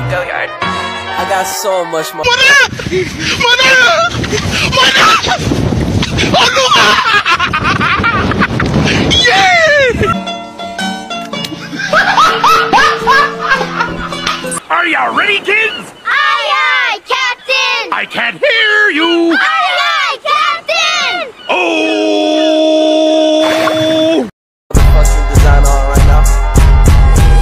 Go yard. I got so much more. Are you ready, kids? Aye, Captain! I can't hear you. Aye, Captain! Oh! Fucking design on right now.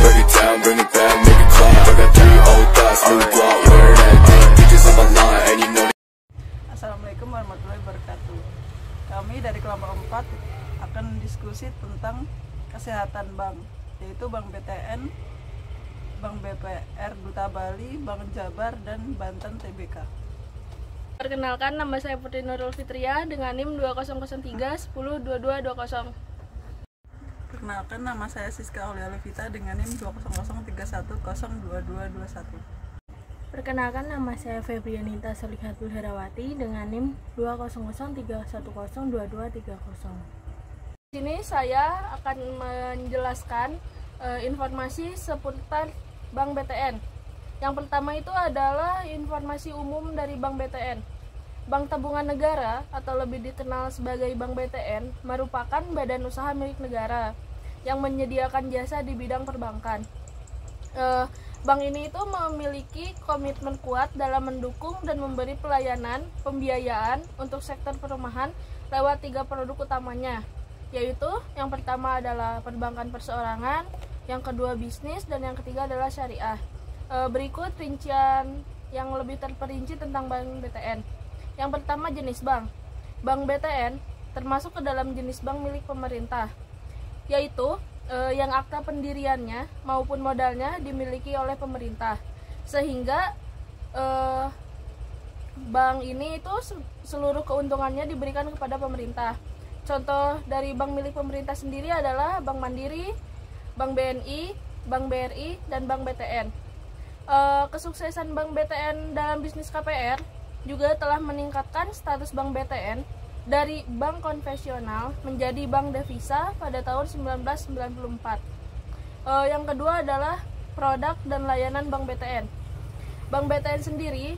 Break it down, bring it back, make it clap. I got 3 old thoughts, new block, wear that thing. Bitches on my line, and you know. Assalamualaikum warahmatullahi wabarakatuh. Kami dari kelompok 4 akan diskusi tentang kesehatan bank, yaitu Bank BTN, Bank BPR Duta Bali, Bank Jabar, dan Banten TBK. Perkenalkan, nama saya Putri Nurul Fitria dengan NIM 2003102220. Perkenalkan, nama saya Siska Aulia Levita dengan NIM 20031022221. Perkenalkan, nama saya Febrianita Solihatul Herawati dengan NIM 20031102230. Di sini saya akan menjelaskan informasi seputar Bank BTN. Yang pertama itu adalah informasi umum dari Bank BTN. Bank Tabungan Negara atau lebih dikenal sebagai Bank BTN merupakan badan usaha milik negara yang menyediakan jasa di bidang perbankan. Bank ini itu memiliki komitmen kuat dalam mendukung dan memberi pelayanan pembiayaan untuk sektor perumahan lewat 3 produk utamanya, yaitu yang pertama adalah perbankan perseorangan, yang kedua bisnis, dan yang ketiga adalah syariah. Berikut rincian yang lebih terperinci tentang Bank BTN. Yang pertama, jenis bank. Bank BTN termasuk ke dalam jenis bank milik pemerintah, yaitu yang akta pendiriannya maupun modalnya dimiliki oleh pemerintah, sehingga bank ini itu seluruh keuntungannya diberikan kepada pemerintah. Contoh dari bank milik pemerintah sendiri adalah Bank Mandiri, Bank BNI, Bank BRI, dan Bank BTN. Kesuksesan Bank BTN dalam bisnis KPR juga telah meningkatkan status Bank BTN dari bank konvensional menjadi bank devisa pada tahun 1994. Yang kedua adalah produk dan layanan Bank BTN. Bank BTN sendiri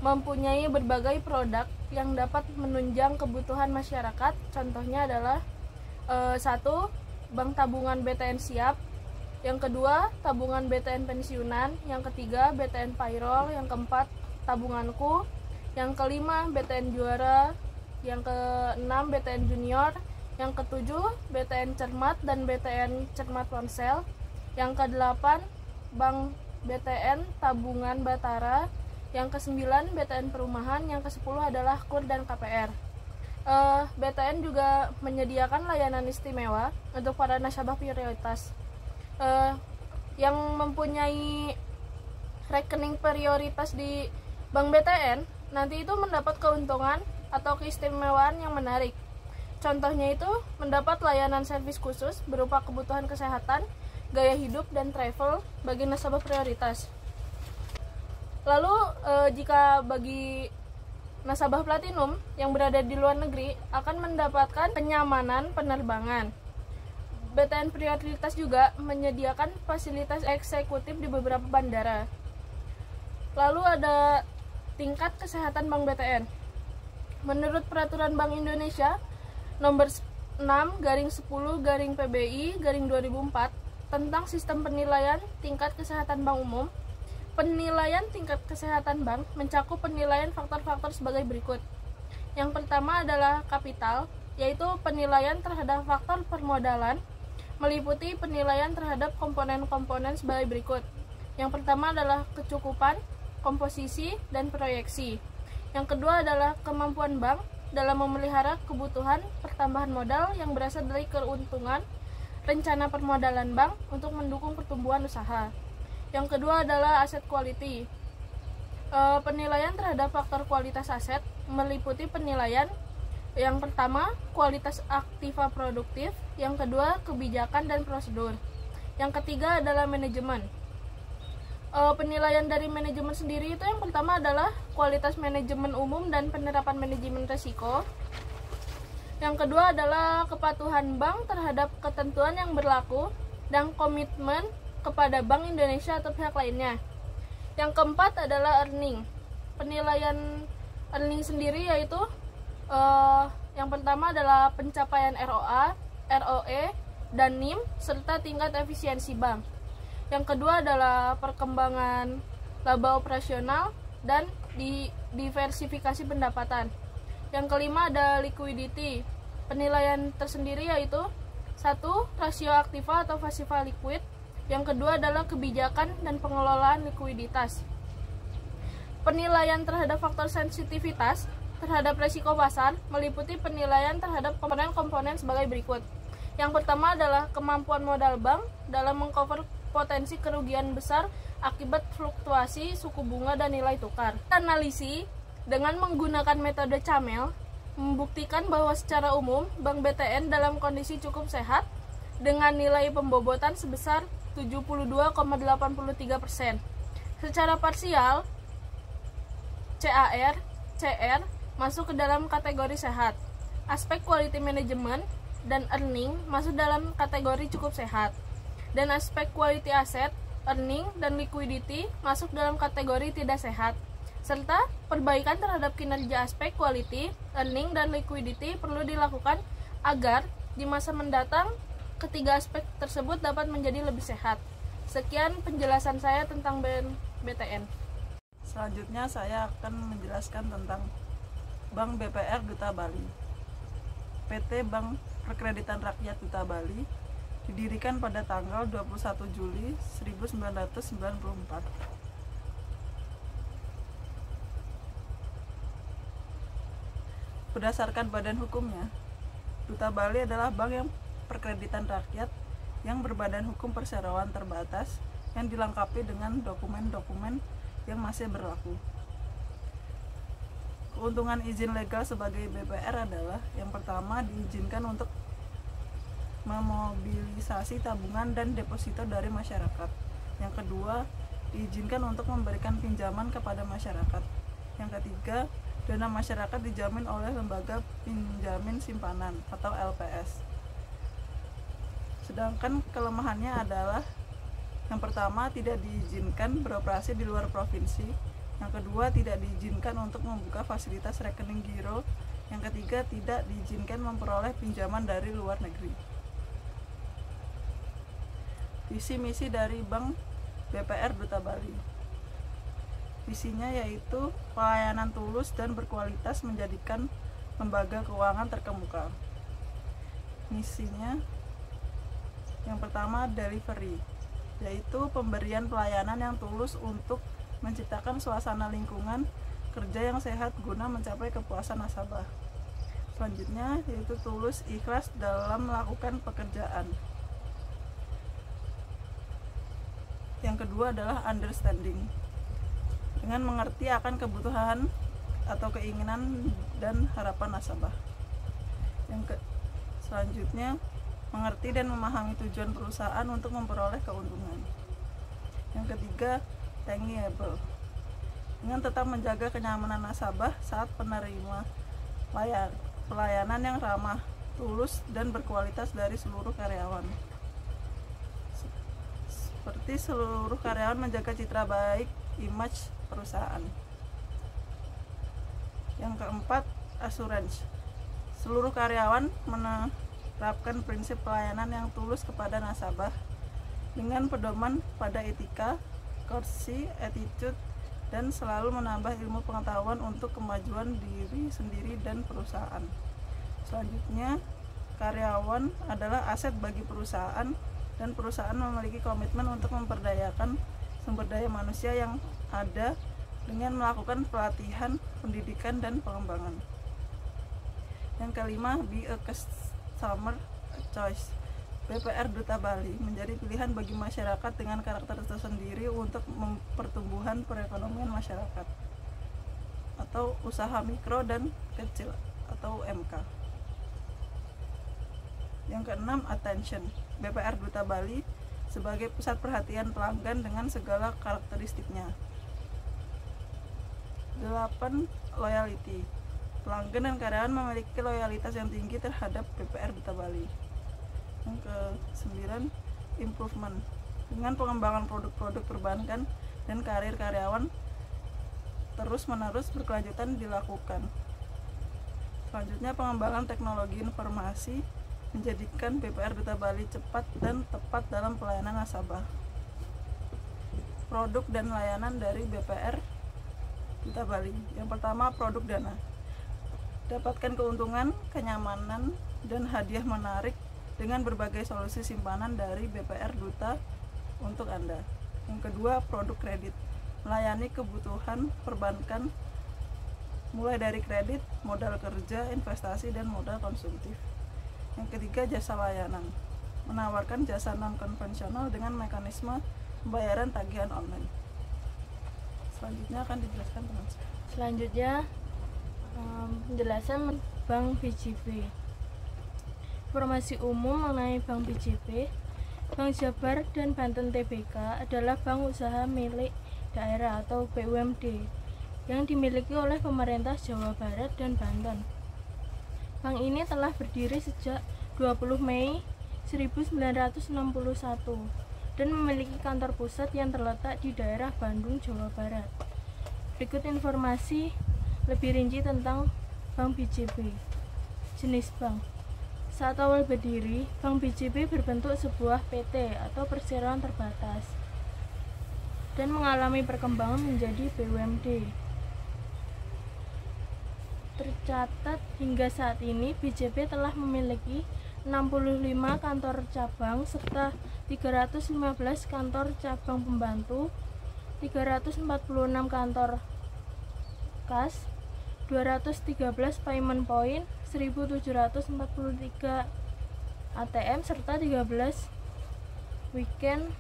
mempunyai berbagai produk yang dapat menunjang kebutuhan masyarakat. Contohnya adalah 1. Bank tabungan BTN Siap, yang kedua tabungan BTN pensiunan, yang ketiga BTN Payroll, yang keempat tabunganku, yang kelima BTN Juara, yang keenam BTN Junior, yang ketujuh BTN Cermat dan BTN Cermat Ponsel, yang kedelapan Bank BTN Tabungan Batara, yang kesembilan BTN Perumahan, yang kesepuluh adalah KUR dan KPR. BTN juga menyediakan layanan istimewa untuk para nasabah prioritas. Yang mempunyai rekening prioritas di Bank BTN nanti itu mendapat keuntungan atau keistimewaan yang menarik. Contohnya itu mendapat layanan servis khusus berupa kebutuhan kesehatan, gaya hidup, dan travel bagi nasabah prioritas. Lalu jika bagi nasabah platinum yang berada di luar negeri akan mendapatkan kenyamanan penerbangan. BTN Prioritas juga menyediakan fasilitas eksekutif di beberapa bandara. Lalu ada tingkat kesehatan Bank BTN. Menurut Peraturan Bank Indonesia nomor 6/10/PBI/2004 tentang sistem penilaian tingkat kesehatan bank umum, penilaian tingkat kesehatan bank mencakup penilaian faktor-faktor sebagai berikut. Yang pertama adalah kapital, yaitu penilaian terhadap faktor permodalan, meliputi penilaian terhadap komponen-komponen sebagai berikut. Yang pertama adalah kecukupan, komposisi, dan proyeksi. Yang kedua adalah kemampuan bank dalam memelihara kebutuhan pertambahan modal yang berasal dari keuntungan rencana permodalan bank untuk mendukung pertumbuhan usaha. Yang kedua adalah aset quality. Penilaian terhadap faktor kualitas aset meliputi penilaian yang pertama, kualitas aktiva produktif, yang kedua, kebijakan dan prosedur. Yang ketiga adalah manajemen. Penilaian dari manajemen sendiri itu yang pertama adalah kualitas manajemen umum dan penerapan manajemen risiko. Yang kedua adalah kepatuhan bank terhadap ketentuan yang berlaku dan komitmen kepada Bank Indonesia atau pihak lainnya. Yang keempat adalah earning. Penilaian earning sendiri yaitu yang pertama adalah pencapaian ROA, ROE, dan NIM serta tingkat efisiensi bank. Yang kedua adalah perkembangan laba operasional dan diversifikasi pendapatan. Yang kelima ada liquidity. Penilaian tersendiri yaitu 1. Rasio aktiva atau pasiva liquid. Yang kedua adalah kebijakan dan pengelolaan likuiditas. Penilaian terhadap faktor sensitivitas terhadap resiko pasar meliputi penilaian terhadap komponen-komponen sebagai berikut. Yang pertama adalah kemampuan modal bank dalam mengcover potensi kerugian besar akibat fluktuasi suku bunga dan nilai tukar. Analisis dengan menggunakan metode Camel membuktikan bahwa secara umum Bank BTN dalam kondisi cukup sehat dengan nilai pembobotan sebesar 72,83%. Secara parsial, CAR, CR masuk ke dalam kategori sehat. Aspek quality management dan earning masuk dalam kategori cukup sehat. Dan aspek quality asset, earning, dan liquidity masuk dalam kategori tidak sehat. Serta perbaikan terhadap kinerja aspek quality, earning, dan liquidity perlu dilakukan agar di masa mendatang ketiga aspek tersebut dapat menjadi lebih sehat. Sekian penjelasan saya tentang BTN. Selanjutnya saya akan menjelaskan tentang Bank BPR Duta Bali. PT Bank Perkreditan Rakyat Duta Bali didirikan pada tanggal 21 Juli 1994. Berdasarkan badan hukumnya, Duta Bali adalah bank yang perkreditan rakyat yang berbadan hukum perseroan terbatas yang dilengkapi dengan dokumen-dokumen yang masih berlaku. Keuntungan izin legal sebagai BPR adalah yang pertama diizinkan untuk memobilisasi tabungan dan deposito dari masyarakat. Yang kedua, diizinkan untuk memberikan pinjaman kepada masyarakat. Yang ketiga, dana masyarakat dijamin oleh lembaga penjamin simpanan atau LPS. Sedangkan kelemahannya adalah yang pertama, tidak diizinkan beroperasi di luar provinsi. Yang kedua, tidak diizinkan untuk membuka fasilitas rekening giro. Yang ketiga, tidak diizinkan memperoleh pinjaman dari luar negeri. Visi misi dari Bank BPR Duta Bali. Visinya yaitu pelayanan tulus dan berkualitas menjadikan lembaga keuangan terkemuka. Misinya yang pertama delivery, yaitu pemberian pelayanan yang tulus untuk menciptakan suasana lingkungan kerja yang sehat guna mencapai kepuasan nasabah. Selanjutnya yaitu tulus ikhlas dalam melakukan pekerjaan. Yang kedua adalah understanding, dengan mengerti akan kebutuhan atau keinginan dan harapan nasabah. Selanjutnya mengerti dan memahami tujuan perusahaan untuk memperoleh keuntungan. Yang ketiga, tangible, dengan tetap menjaga kenyamanan nasabah saat penerima pelayanan yang ramah, tulus, dan berkualitas dari seluruh karyawan. Seperti seluruh karyawan menjaga citra baik image perusahaan. Yang keempat, assurance, seluruh karyawan menerapkan prinsip pelayanan yang tulus kepada nasabah dengan pedoman pada etika, courtesy, attitude, dan selalu menambah ilmu pengetahuan untuk kemajuan diri sendiri dan perusahaan. Selanjutnya, karyawan adalah aset bagi perusahaan dan perusahaan memiliki komitmen untuk memperdayakan sumber daya manusia yang ada dengan melakukan pelatihan, pendidikan, dan pengembangan. Yang kelima, be a customer choice. BPR Duta Bali menjadi pilihan bagi masyarakat dengan karakter tersendiri untuk pertumbuhan perekonomian masyarakat atau usaha mikro dan kecil atau UMK. Yang keenam, attention. BPR Duta Bali sebagai pusat perhatian pelanggan dengan segala karakteristiknya. 8. Loyalty. Pelanggan dan karyawan memiliki loyalitas yang tinggi terhadap BPR Duta Bali. Yang ke-9, improvement. Dengan pengembangan produk-produk perbankan dan karir karyawan terus-menerus berkelanjutan dilakukan. Selanjutnya, pengembangan teknologi informasi menjadikan BPR Duta Bali cepat dan tepat dalam pelayanan nasabah. Produk dan layanan dari BPR Duta Bali. Yang pertama, produk dana. Dapatkan keuntungan, kenyamanan, dan hadiah menarik dengan berbagai solusi simpanan dari BPR Duta untuk Anda. Yang kedua, produk kredit. Melayani kebutuhan perbankan mulai dari kredit, modal kerja, investasi, dan modal konsumtif. Yang ketiga, jasa layanan. Menawarkan jasa non-konvensional dengan mekanisme pembayaran tagihan online. Selanjutnya akan dijelaskan teman saya. Selanjutnya penjelasan Bank BJB. Informasi umum mengenai Bank BJB. Bank Jabar dan Banten Tbk adalah bank usaha milik daerah atau BUMD yang dimiliki oleh pemerintah Jawa Barat dan Banten. Bank ini telah berdiri sejak 20 Mei 1961 dan memiliki kantor pusat yang terletak di daerah Bandung, Jawa Barat. Berikut informasi lebih rinci tentang Bank BJB. Jenis bank. Saat awal berdiri, Bank BJB berbentuk sebuah PT atau perseroan terbatas dan mengalami perkembangan menjadi BUMD. Tercatat hingga saat ini BJB telah memiliki 65 kantor cabang serta 315 kantor cabang pembantu, 346 kantor kas, 213 payment point, 1743 ATM serta 13 weekend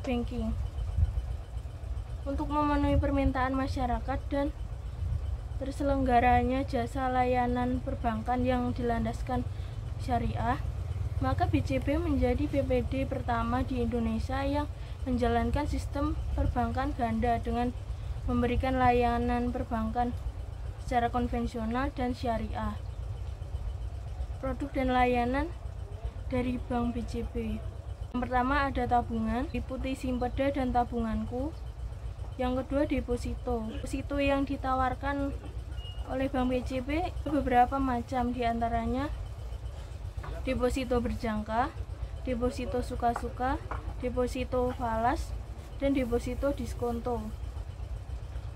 banking. Untuk memenuhi permintaan masyarakat dan terselenggaranya jasa layanan perbankan yang dilandaskan syariah, maka BJB menjadi BPD pertama di Indonesia yang menjalankan sistem perbankan ganda dengan memberikan layanan perbankan secara konvensional dan syariah. Produk dan layanan dari Bank BJB. Yang pertama ada tabungan, liputi Simpeda dan Tabunganku. Yang kedua deposito. Deposito yang ditawarkan oleh Bank BJB beberapa macam, diantaranya deposito berjangka, deposito suka-suka, deposito falas, dan deposito diskonto.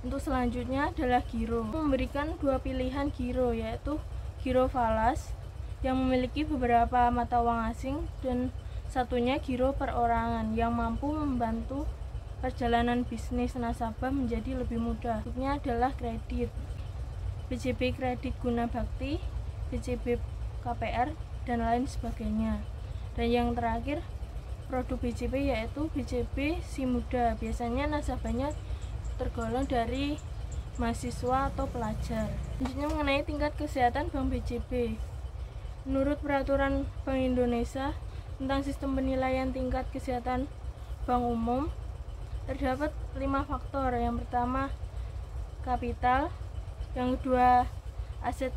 Untuk selanjutnya adalah giro. Memberikan dua pilihan giro, yaitu giro falas yang memiliki beberapa mata uang asing dan satunya giro perorangan yang mampu membantu perjalanan bisnis nasabah menjadi lebih mudah. Berikutnya adalah kredit. BJB Kredit Guna Bakti, BJB KPR, dan lain sebagainya. Dan yang terakhir produk BJB yaitu BJB Si Muda. Biasanya nasabahnya tergolong dari mahasiswa atau pelajar. Selanjutnya mengenai tingkat kesehatan Bank BJB. Menurut peraturan Bank Indonesia tentang sistem penilaian tingkat kesehatan bank umum, terdapat 5 faktor. Yang pertama kapital, yang kedua aset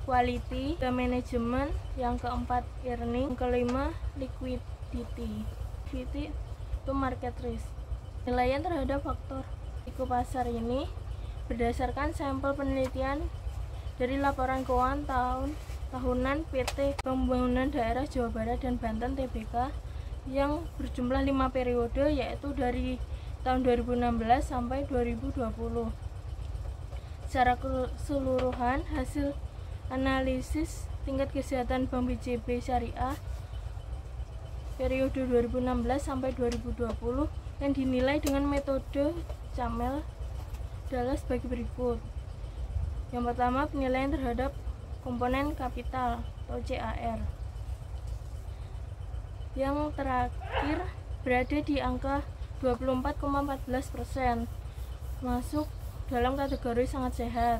quality, yang manajemen, yang keempat earning, yang kelima liquidity. Liquidity itu market risk. Penilaian terhadap faktor risiko pasar ini berdasarkan sampel penelitian dari laporan keuangan tahunan PT Pembangunan Daerah Jawa Barat dan Banten Tbk yang berjumlah 5 periode, yaitu dari tahun 2016 sampai 2020. Secara keseluruhan, hasil analisis tingkat kesehatan Bank BJB Syariah periode 2016 sampai 2020 yang dinilai dengan metode CAMEL adalah sebagai berikut. Yang pertama, penilaian terhadap komponen kapital atau CAR. Yang terakhir berada di angka 24,14%, masuk dalam kategori sangat sehat.